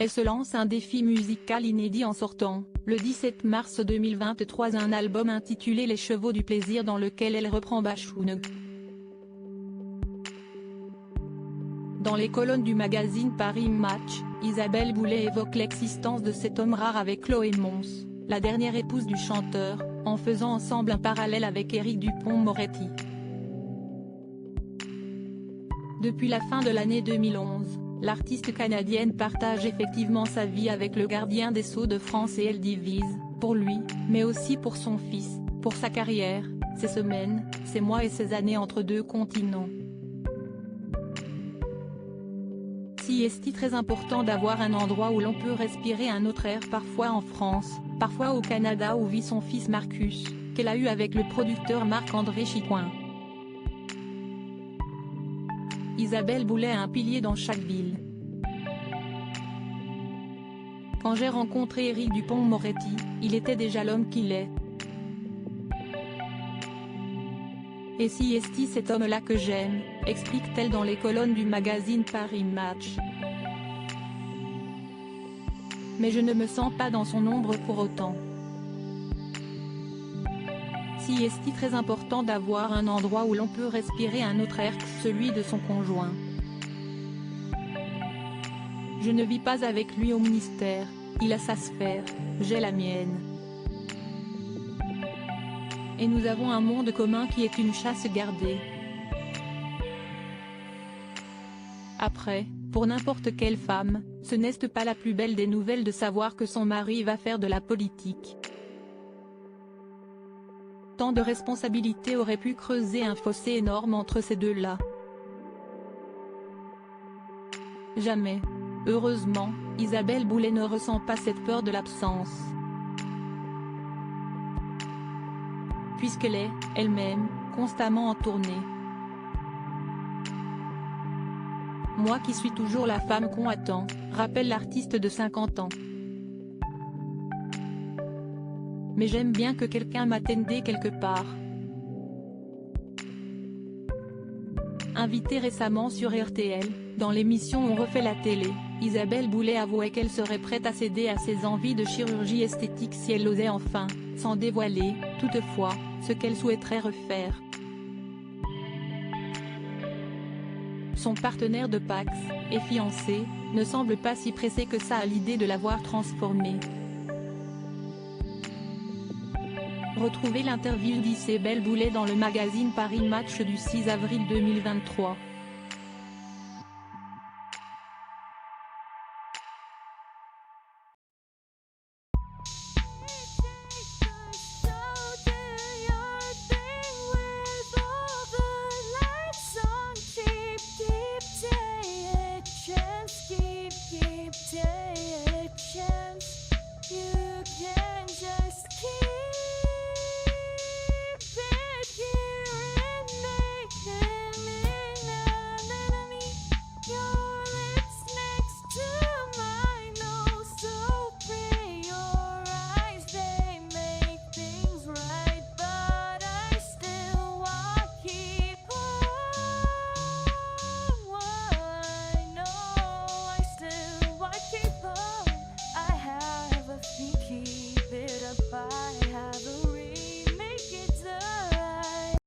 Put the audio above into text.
Elle se lance un défi musical inédit en sortant, le 17 mars 2023 un album intitulé Les Chevaux du Plaisir dans lequel elle reprend Bachung. Dans les colonnes du magazine Paris Match, Isabelle Boulay évoque l'existence de cet homme rare avec Chloé Mons, la dernière épouse du chanteur, en faisant ensemble un parallèle avec Éric Dupond-Moretti. Depuis la fin de l'année 2011, l'artiste canadienne partage effectivement sa vie avec le gardien des Sceaux de France et elle divise, pour lui, mais aussi pour son fils, pour sa carrière, ses semaines, ses mois et ses années entre deux continents. Si est-il très important d'avoir un endroit où l'on peut respirer un autre air, parfois en France, parfois au Canada où vit son fils Marcus, qu'elle a eu avec le producteur Marc-André Chicoin. Isabelle Boulay a un pilier dans chaque ville. Quand j'ai rencontré Éric Dupond-Moretti, il était déjà l'homme qu'il est. Et si est-il cet homme-là que j'aime, explique-t-elle dans les colonnes du magazine Paris Match. Mais je ne me sens pas dans son ombre pour autant. Si est-il très important d'avoir un endroit où l'on peut respirer un autre air que celui de son conjoint. Je ne vis pas avec lui au ministère, il a sa sphère, j'ai la mienne. Et nous avons un monde commun qui est une chasse gardée. Après, pour n'importe quelle femme, ce n'est pas la plus belle des nouvelles de savoir que son mari va faire de la politique. Tant de responsabilités auraient pu creuser un fossé énorme entre ces deux-là. Jamais. Heureusement, Isabelle Boulay ne ressent pas cette peur de l'absence. Puisqu'elle est, elle-même, constamment en tournée. Moi qui suis toujours la femme qu'on attend, rappelle l'artiste de 50 ans. Mais j'aime bien que quelqu'un m'attende quelque part. Invitée récemment sur RTL, dans l'émission On refait la télé, Isabelle Boulay avouait qu'elle serait prête à céder à ses envies de chirurgie esthétique si elle osait enfin, sans dévoiler, toutefois, ce qu'elle souhaiterait refaire. Son partenaire de Pax, et fiancé, ne semble pas si pressé que ça à l'idée de l'avoir transformée. Retrouvez l'interview d'Isabelle Boulay dans le magazine Paris Match du 6 avril 2023.